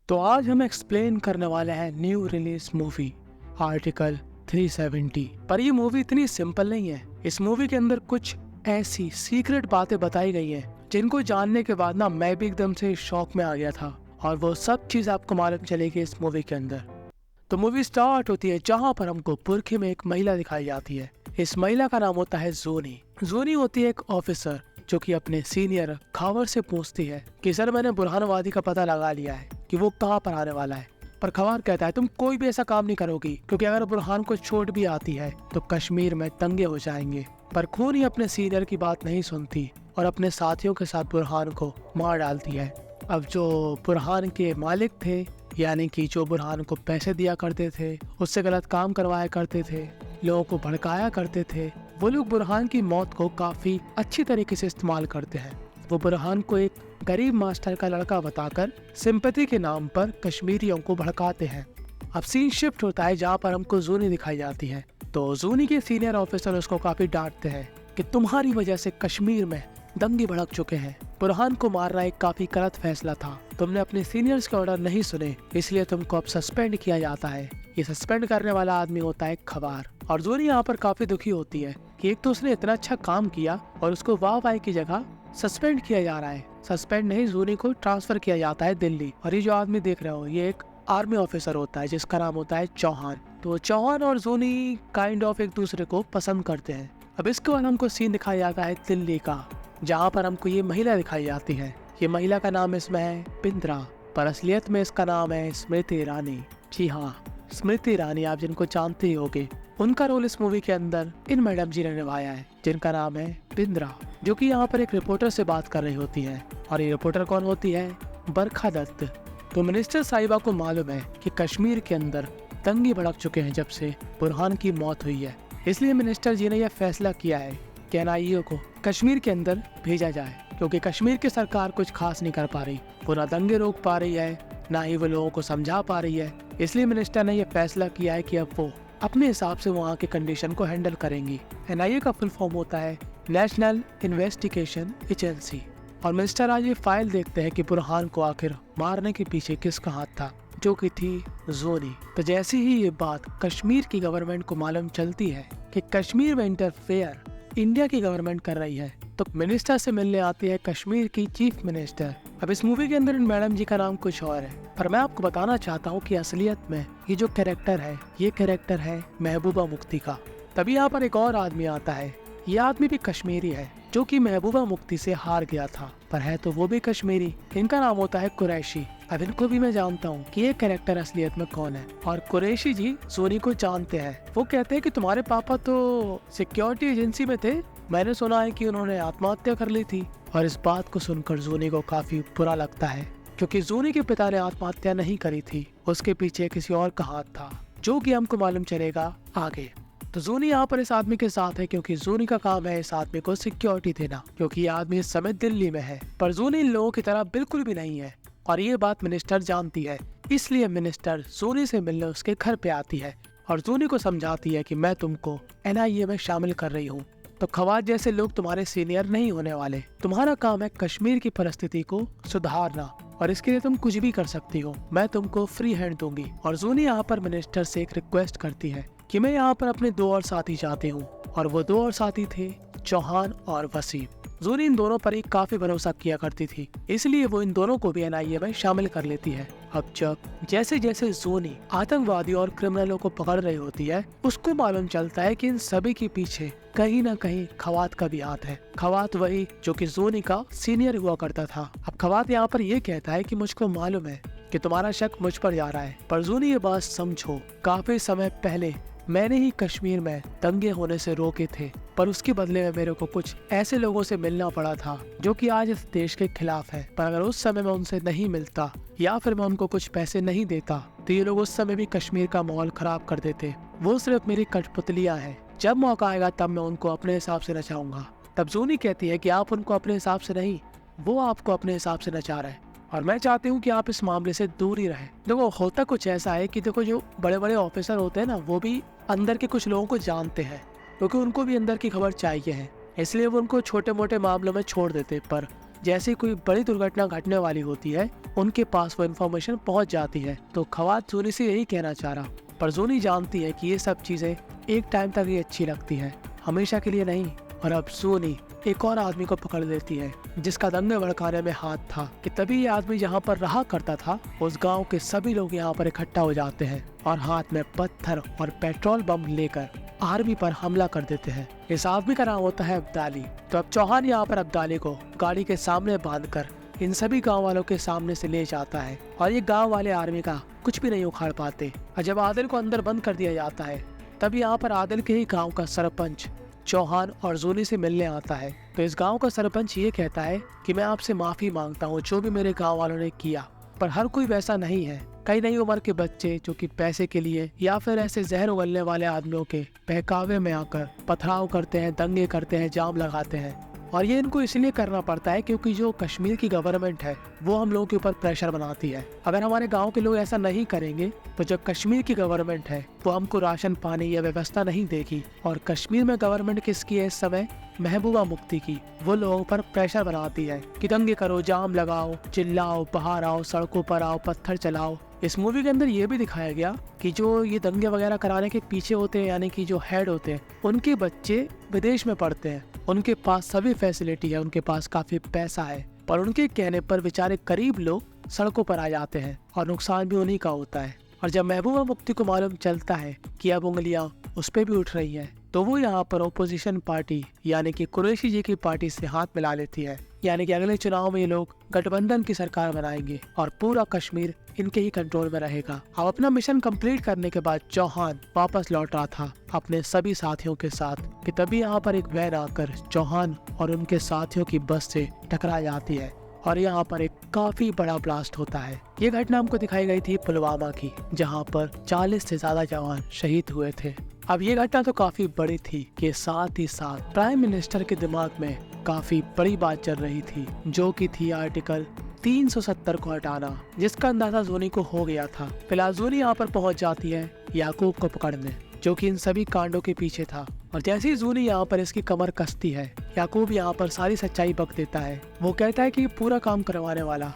तो आज हम एक्सप्लेन करने वाले हैं न्यू रिलीज मूवी आर्टिकल 370। पर ये मूवी इतनी सिंपल नहीं है। इस मूवी के अंदर कुछ ऐसी सीक्रेट बातें बताई गई हैं जिनको जानने के बाद ना मैं भी एकदम से शॉक में आ गया था, और वो सब चीज आपको मालूम चलेगी इस मूवी के अंदर। तो मूवी स्टार्ट होती है जहाँ पर हमको बुरखे में एक महिला दिखाई जाती है। इस महिला का नाम होता है जोनी। जोनी होती है एक ऑफिसर जो कि अपने सीनियर खबर से पूछती है कि सर मैंने बुरहानवादी का पता लगा लिया है कि वो कहाँ पर आने वाला है। पर खबर कहता है तुम कोई भी ऐसा काम नहीं करोगी, क्योंकि अगर बुरहान को चोट भी आती है तो कश्मीर में दंगे हो जाएंगे। पर खूनी अपने सीनियर की बात नहीं सुनती और अपने साथियों के साथ बुरहान को मार डालती है। अब जो बुरहान के मालिक थे, यानी कि जो बुरहान को पैसे दिया करते थे, उससे गलत काम करवाया करते थे, लोगों को भड़काया करते थे, वो लोग बुरहान की मौत को काफी अच्छी तरीके से इस्तेमाल करते हैं। वो बुरहान को एक गरीब मास्टर का लड़का बताकर सिंपैथी के नाम पर कश्मीरियों को भड़काते हैं। अब सीन शिफ्ट होता है जहाँ पर हमको जूनी दिखाई जाती है। तो जूनी के सीनियर ऑफिसर उसको काफी डांटते हैं कि तुम्हारी वजह से कश्मीर में दंगे भड़क चुके हैं। बुरहान को मारना एक काफी गलत फैसला था, तुमने अपने सीनियर्स के ऑर्डर नहीं सुने, इसलिए तुमको अब सस्पेंड किया जाता है। ये सस्पेंड करने वाला आदमी होता है खबार। और जोनी यहाँ पर काफी दुखी होती है कि एक तो उसने इतना अच्छा काम किया और उसको वाह वाह की जगह सस्पेंड किया जा रहा है। सस्पेंड नहीं, जोनी को ट्रांसफर किया जाता है दिल्ली। और ये जो आदमी देख रहे हो ये एक आर्मी ऑफिसर होता है जिसका नाम होता है चौहान। तो चौहान और जोनी काइंड ऑफ एक दूसरे को पसंद करते हैं। अब इसके बाद हमको सीन दिखाया जाता है दिल्ली का, जहाँ पर हमको ये महिला दिखाई जाती है। ये महिला का नाम इसमें है बिंद्रा, पर असलियत में इसका नाम है स्मृति ईरानी। जी हाँ, स्मृति ईरानी, आप जिनको जानते ही होंगे। उनका रोल इस मूवी के अंदर इन मैडम जी ने निभाया है, जिनका नाम है बिंद्रा, जो कि यहाँ पर एक रिपोर्टर से बात कर रही होती है। और ये रिपोर्टर कौन होती है? बरखा दत्त। तो मिनिस्टर साहिबा को मालूम है कि कश्मीर के अंदर दंगे भड़क चुके हैं जब से बुरहान की मौत हुई है, इसलिए मिनिस्टर जी ने यह फैसला किया है कि एनआईए को कश्मीर के अंदर भेजा जाए, क्योंकि कश्मीर की सरकार कुछ खास नहीं कर पा रही, वो ना दंगे रोक पा रही है, ना ही वो लोगों को समझा पा रही है। इसलिए मिनिस्टर ने यह फैसला किया है कि अब वो अपने हिसाब से वहाँ के कंडीशन को हैंडल करेंगी। एनआईए का फुल फॉर्म होता है नेशनल इन्वेस्टिगेशन एजेंसी। और मिनिस्टर आज ये फाइल देखते हैं कि बुरहान को आखिर मारने के पीछे किसका हाथ था, जो कि थी जोनी। तो जैसे ही ये बात कश्मीर की गवर्नमेंट को मालूम चलती है कि कश्मीर में इंटरफेयर इंडिया की गवर्नमेंट कर रही है, तो मिनिस्टर से मिलने आती है कश्मीर की चीफ मिनिस्टर। अब इस मूवी के अंदर इन मैडम जी का नाम कुछ और है, पर मैं आपको बताना चाहता हूँ कि असलियत में ये जो कैरेक्टर है, ये कैरेक्टर है महबूबा मुफ्ती का। तभी यहाँ पर एक और आदमी आता है। ये आदमी भी कश्मीरी है, जो कि महबूबा मुफ्ती से हार गया था, पर है तो वो भी कश्मीरी। इनका नाम होता है कुरैशी। अब इनको भी मैं जानता हूँ कि ये कैरेक्टर असलियत में कौन है। और कुरैशी जी जोनी को जानते हैं। वो कहते हैं कि तुम्हारे पापा तो सिक्योरिटी एजेंसी में थे, मैंने सुना है कि उन्होंने आत्महत्या कर ली थी। और इस बात को सुनकर जोनी को काफी बुरा लगता है, क्योंकि जोनी के पिता ने आत्महत्या नहीं करी थी, उसके पीछे किसी और का हाथ था, जो कि हमको मालूम चलेगा आगे। तो जोनी यहाँ पर इस आदमी के साथ है क्योंकि जोनी का काम है इस आदमी को सिक्योरिटी देना, क्योंकि ये आदमी इस समय दिल्ली में है। पर जोनी इन लोगों की तरह बिल्कुल भी नहीं है, और ये बात मिनिस्टर जानती है। इसलिए मिनिस्टर जोनी से मिलने उसके घर पे आती है और जोनी को समझाती है कि मैं तुमको एनआईए में शामिल कर रही हूँ, तो खवात जैसे लोग तुम्हारे सीनियर नहीं होने वाले। तुम्हारा काम है कश्मीर की परिस्थिति को सुधारना, और इसके लिए तुम कुछ भी कर सकती हो, मैं तुमको फ्री हैंड दूंगी। और जोनी यहाँ पर मिनिस्टर से एक रिक्वेस्ट करती है कि मैं यहाँ पर अपने 2 और साथी चाहती हूँ, और वो 2 और साथी थे चौहान और वसीम। जोनी इन दोनों पर ही काफी भरोसा किया करती थी, इसलिए वो इन दोनों को भी एनआईए में शामिल कर लेती है। अब जब जैसे जैसे जोनी आतंकवादी और क्रिमिनलों को पकड़ रही होती है, उसको मालूम चलता है कि इन सभी के पीछे कहीं ना कहीं खवात का भी हाथ है। खवात वही जो कि जोनी का सीनियर हुआ करता था। अब खवात यहाँ पर ये कहता है कि मुझको मालूम है कि तुम्हारा शक मुझ पर जा रहा है, पर जोनी ये बात समझो, काफी समय पहले मैंने ही कश्मीर में दंगे होने से रोके थे, पर उसके बदले में मेरे को कुछ ऐसे लोगों से मिलना पड़ा था जो कि आज इस देश के खिलाफ है। पर अगर उस समय मैं उनसे नहीं मिलता या फिर मैं उनको कुछ पैसे नहीं देता, तो ये लोग उस समय भी कश्मीर का माहौल खराब कर देते। वो सिर्फ मेरी कठपुतलियां हैं, जब मौका आएगा तब मैं उनको अपने हिसाब से नचाऊंगा। तब जोनी कहती है कि आप उनको अपने हिसाब से नहीं, वो आपको अपने हिसाब से नचा रहे हैं, और मैं चाहती हूँ कि आप इस मामले से दूर ही रहें। देखो होता कुछ ऐसा है कि देखो जो बड़े बड़े ऑफिसर होते हैं ना, वो भी अंदर के कुछ लोगों को जानते हैं, क्योंकि उनको भी अंदर की खबर चाहिए है, इसलिए वो उनको छोटे मोटे मामलों में छोड़ देते। पर जैसे कोई बड़ी दुर्घटना घटने वाली होती है उनके पास वो इन्फॉर्मेशन पहुंच जाती है। तो खवात जूनी से यही कहना चाह रहा, पर जूनी जानती है कि ये सब चीजें एक टाइम तक ही अच्छी लगती है, हमेशा के लिए नहीं। और अब जूनी एक और आदमी को पकड़ लेती है जिसका दंगे भड़काने में हाथ था कि तभी ये आदमी जहाँ पर रहा करता था उस गांव के सभी लोग यहाँ पर इकट्ठा हो जाते हैं और हाथ में पत्थर और पेट्रोल बम लेकर आर्मी पर हमला कर देते हैं। इस आदमी का नाम होता है अब्दाली। तो अब चौहान यहाँ पर अब्दाली को गाड़ी के सामने बांधकर इन सभी गांव वालों के सामने से ले जाता है और ये गांव वाले आर्मी का कुछ भी नहीं उखाड़ पाते। और जब आदिल को अंदर बंद कर दिया जाता है तब यहाँ पर आदिल के ही गांव का सरपंच चौहान और जूनी से मिलने आता है। तो इस गांव का सरपंच ये कहता है कि मैं आपसे माफी मांगता हूँ जो भी मेरे गांव वालों ने किया, पर हर कोई वैसा नहीं है। कई नई उम्र के बच्चे जो कि पैसे के लिए या फिर ऐसे जहर उगलने वाले आदमियों के बहकावे में आकर पथराव करते हैं, दंगे करते हैं, जाम लगाते हैं। और ये इनको इसलिए करना पड़ता है क्योंकि जो कश्मीर की गवर्नमेंट है वो हम लोगों के ऊपर प्रेशर बनाती है। अगर हमारे गांव के लोग ऐसा नहीं करेंगे तो जो कश्मीर की गवर्नमेंट है वो हमको राशन पानी या व्यवस्था नहीं देगी। और कश्मीर में गवर्नमेंट किसकी है इस समय? महबूबा मुफ्ती की। वो लोगों पर प्रेशर बनाती है कि दंगे करो, जाम लगाओ, चिल्लाओ, बाहर आओ, सड़कों पर आओ, पत्थर चलाओ। इस मूवी के अंदर ये भी दिखाया गया कि जो ये दंगे वगैरह कराने के पीछे होते हैं यानी कि जो हेड होते हैं उनके बच्चे विदेश में पढ़ते हैं, उनके पास सभी फैसिलिटी है, उनके पास काफी पैसा है, पर उनके कहने पर बेचारे गरीब लोग सड़कों पर आ जाते हैं और नुकसान भी उन्हीं का होता है। और जब महबूबा मुफ्ती को मालूम चलता है कि अब उंगलियां उस पर भी उठ रही है तो वो यहाँ पर ओपोजिशन पार्टी यानी कि कुरैशी जी की पार्टी से हाथ मिला लेती है। यानी कि अगले चुनाव में ये लोग गठबंधन की सरकार बनाएंगे और पूरा कश्मीर इनके ही कंट्रोल में रहेगा। अब अपना मिशन कंप्लीट करने के बाद चौहान वापस लौट रहा था अपने सभी साथियों के साथ कि तभी यहाँ पर एक वैन आकर चौहान और उनके साथियों की बस से टकरा जाती है और यहाँ पर एक काफी बड़ा ब्लास्ट होता है। ये घटना हमको दिखाई गई थी पुलवामा की, जहाँ पर 40 से ज्यादा जवान शहीद हुए थे। अब ये घटना तो काफी बड़ी थी कि साथ ही साथ प्राइम मिनिस्टर के दिमाग में काफी बड़ी बात चल रही थी जो कि थी आर्टिकल 370 को हटाना, जिसका अंदाजा जोनी को हो गया था। फिलहाल जोनी यहाँ पर पहुंच जाती है याकूब को पकड़ने जो कि इन सभी कांडों के पीछे था। और जैसे ही जोनी यहाँ पर इसकी कमर कसती है याकूब यहाँ पर सारी सच्चाई बक देता है। वो कहता है कि पूरा काम करवाने वाला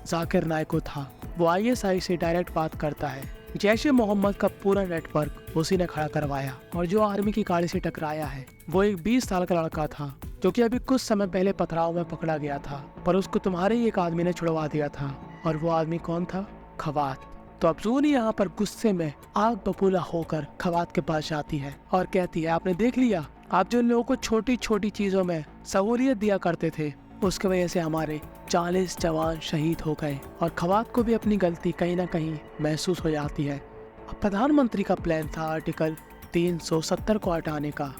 जाकिर नायक था। वो ISI से डायरेक्ट बात करता है। जैश-ए मोहम्मद का पूरा नेटवर्क उसी ने खड़ा करवाया और जो आर्मी की गाड़ी से टकराया है वो एक 20 साल का लड़का था जो कि अभी कुछ समय पहले पथराव में पकड़ा गया था, पर उसको तुम्हारे ही एक आदमी ने छुड़वा दिया था। और वो आदमी कौन था? खवात। तो अब जोनी यहाँ पर गुस्से में आग बबूला होकर खवात के पास जाती है और कहती है, आपने देख लिया, आप जो लोगों को छोटी छोटी चीजों में सहूलियत दिया करते थे उसकी वजह से हमारे 40 जवान शहीद हो गए। और खवात को भी अपनी गलती कहीं ना कहीं महसूस हो जाती है। अब प्रधानमंत्री का प्लान था आर्टिकल 370 को हटाने का।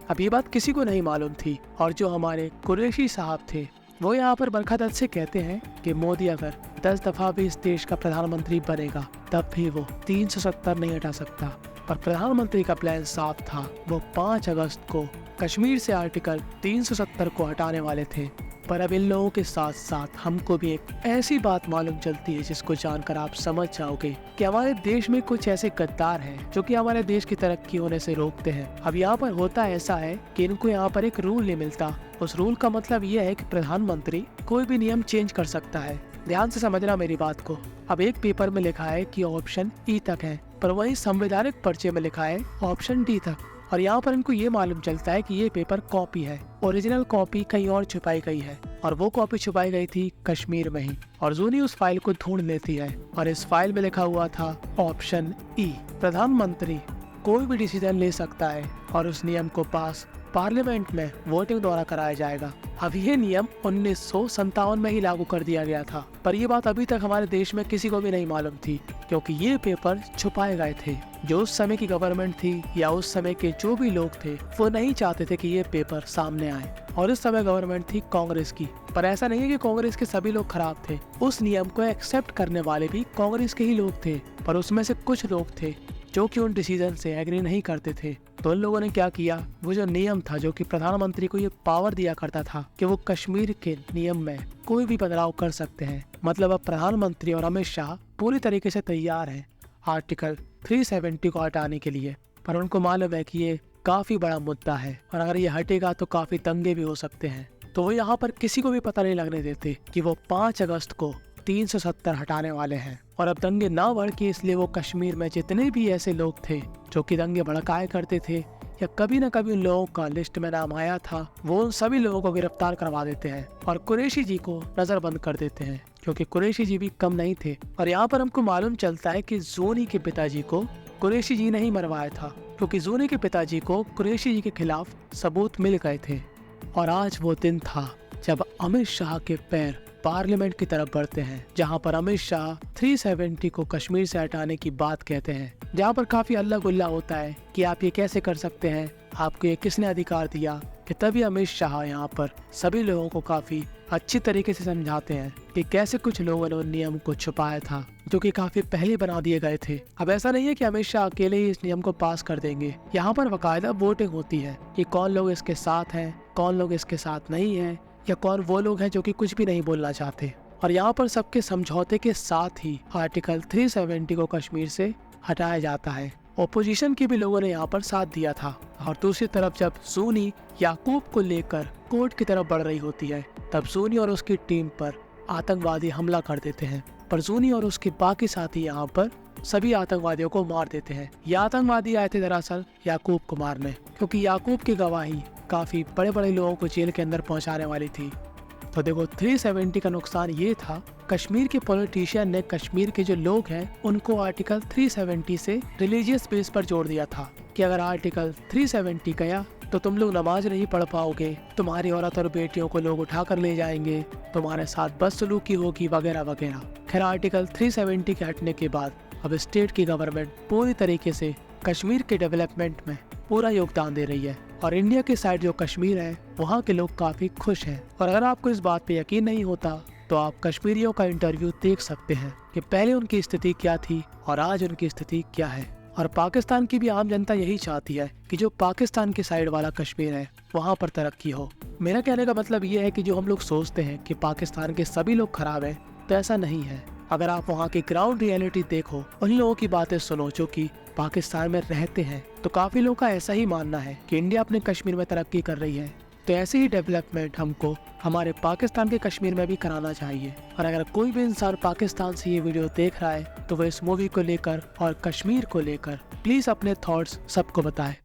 अब ये बात किसी को नहीं मालूम थी और जो हमारे कुरैशी साहब थे वो यहाँ पर बरखा दत्त से कहते हैं कि मोदी अगर 10 दफा भी इस देश का प्रधानमंत्री बनेगा तब भी वो 370 नहीं हटा सकता। पर प्रधानमंत्री का प्लान साफ था, वो 5 अगस्त को कश्मीर से आर्टिकल 370 को हटाने वाले थे। पर अब इन लोगों के साथ साथ हमको भी एक ऐसी बात मालूम चलती है जिसको जानकर आप समझ जाओगे कि हमारे देश में कुछ ऐसे गद्दार हैं जो कि हमारे देश की तरक्की होने से रोकते हैं। अब यहाँ पर होता ऐसा है कि इनको यहाँ पर एक रूल नहीं मिलता। उस रूल का मतलब ये है कि प्रधानमंत्री कोई भी नियम चेंज कर सकता है। ध्यान से समझना मेरी बात को। अब एक पेपर में लिखा है कि ऑप्शन E तक है, पर वही संवैधानिक पर्चे में लिखा है ऑप्शन D तक। और यहाँ पर इनको ये मालूम चलता है कि ये पेपर कॉपी है, ओरिजिनल कॉपी कहीं और छुपाई गई है और वो कॉपी छुपाई गई थी कश्मीर में ही। और जोनी उस फाइल को ढूंढ लेती है और इस फाइल में लिखा हुआ था ऑप्शन E, प्रधानमंत्री कोई भी डिसीजन ले सकता है और उस नियम को पास पार्लियामेंट में वोटिंग द्वारा कराया जाएगा। अब ये नियम 1957 में ही लागू कर दिया गया था, पर ये बात अभी तक हमारे देश में किसी को भी नहीं मालूम थी क्योंकि ये पेपर छुपाए गए थे। जो उस समय की गवर्नमेंट थी या उस समय के जो भी लोग थे वो नहीं चाहते थे कि ये पेपर सामने आए। और उस समय गवर्नमेंट थी कांग्रेस की, पर ऐसा नहीं है कि कांग्रेस के सभी लोग खराब थे। उस नियम को एक्सेप्ट करने वाले भी कांग्रेस के ही लोग थे, पर उसमें से कुछ लोग थे जो कि उन डिसीजन से एग्री नहीं करते थे। तो उन लोगों ने क्या किया, वो जो नियम था जो कि प्रधानमंत्री को ये पावर दिया करता था कि वो कश्मीर के नियम में कोई भी बदलाव कर सकते हैं, मतलब अब प्रधानमंत्री और अमित शाह पूरी तरीके से तैयार हैं आर्टिकल 370 को हटाने के लिए। पर उनको मालूम है कि ये काफी बड़ा मुद्दा है और अगर ये हटेगा तो काफी दंगे भी हो सकते हैं। तो वो यहाँ पर किसी को भी पता नहीं लगने देते कि वो 5 अगस्त को 370 हटाने वाले हैं। और अब दंगे ना बढ़ के इसलिए वो कश्मीर में जितने भी ऐसे लोग थे जो कि दंगे भड़काया करते थे या कभी न कभी उन लोगों का लिस्ट में नाम आया था, वो उन सभी लोगों को गिरफ्तार करवा देते हैं और कुरैशी जी को नजरबंद कर देते हैं, क्योंकि कुरैशी जी भी कम नहीं थे। और यहाँ पर हमको मालूम चलता है कि जोनी के पिताजी को कुरैशी जी ने ही मरवाया था, क्योंकि जोनी के पिताजी को कुरैशी जी के खिलाफ सबूत मिल गए थे। और आज वो दिन था जब अमित शाह के पैर पार्लियामेंट की तरफ बढ़ते हैं, जहां पर अमित शाह 370 को कश्मीर से हटाने की बात कहते हैं, जहां पर काफी अल्लाह गुल्ला होता है कि आप ये कैसे कर सकते हैं, आपको ये किसने अधिकार दिया। कि तभी अमित शाह यहाँ पर सभी लोगों को काफी अच्छी तरीके से समझाते हैं कि कैसे कुछ लोगों ने नियम को छुपाया था जो कि काफी पहले बना दिए गए थे। अब ऐसा नहीं है कि अमित शाह अकेले ही इस नियम को पास कर देंगे। यहाँ पर बाकायदा वोटिंग होती है कि कौन लोग इसके साथ हैं, कौन लोग इसके साथ नहीं है, या कौन वो लोग हैं जो कि कुछ भी नहीं बोलना चाहते। और यहाँ पर सबके समझौते के साथ ही आर्टिकल 370 को कश्मीर से हटाया जाता है। ओपोजिशन के भी लोगों ने यहाँ पर साथ दिया था। और दूसरी तरफ जब सुन्नी याकूब को लेकर कोर्ट की तरफ बढ़ रही होती है, तब सुन्नी और उसकी टीम पर आतंकवादी हमला कर देते हैं। पर सुन्नी और उसके बाकी साथी यहाँ पर सभी आतंकवादियों को मार देते हैं। ये आतंकवादी आए थे दरअसल याकूब को मारने, क्योंकि याकूब की गवाही काफी बड़े बड़े लोगों को जेल के अंदर पहुंचाने वाली थी। तो देखो 370 का नुकसान ये था, कश्मीर के पॉलिटिशियन ने कश्मीर के जो लोग हैं उनको आर्टिकल 370 से रिलीजियस बेस पर जोड़ दिया था कि अगर आर्टिकल 370 गया तो तुम लोग नमाज नहीं पढ़ पाओगे, तुम्हारी औरत और बेटियों को लोग उठा कर ले जाएंगे, तुम्हारे साथ बदसलूकी होगी वगैरह वगैरह। खैर आर्टिकल 370 के हटने के बाद अब स्टेट की गवर्नमेंट पूरी तरीके से कश्मीर के डेवलपमेंट में पूरा योगदान दे रही है। और इंडिया के साइड जो कश्मीर है वहाँ के लोग काफी खुश हैं। और अगर आपको इस बात पे यकीन नहीं होता तो आप कश्मीरियों का इंटरव्यू देख सकते हैं कि पहले उनकी स्थिति क्या थी और आज उनकी स्थिति क्या है। और पाकिस्तान की भी आम जनता यही चाहती है कि जो पाकिस्तान के साइड वाला कश्मीर है वहाँ पर तरक्की हो। मेरा कहने का मतलब ये है कि जो हम लोग सोचते हैं कि पाकिस्तान के सभी लोग खराब हैं, तो ऐसा नहीं है। अगर आप वहाँ की ग्राउंड रियलिटी देखो, उन लोगों की बातें सुनो जो कि पाकिस्तान में रहते हैं, तो काफी लोगों का ऐसा ही मानना है कि इंडिया अपने कश्मीर में तरक्की कर रही है। तो ऐसे ही डेवलपमेंट हमको हमारे पाकिस्तान के कश्मीर में भी कराना चाहिए। और अगर कोई भी इंसान पाकिस्तान से ये वीडियो देख रहा है तो वह इस मूवी को लेकर और कश्मीर को लेकर प्लीज अपने थॉट्स सबको बताए।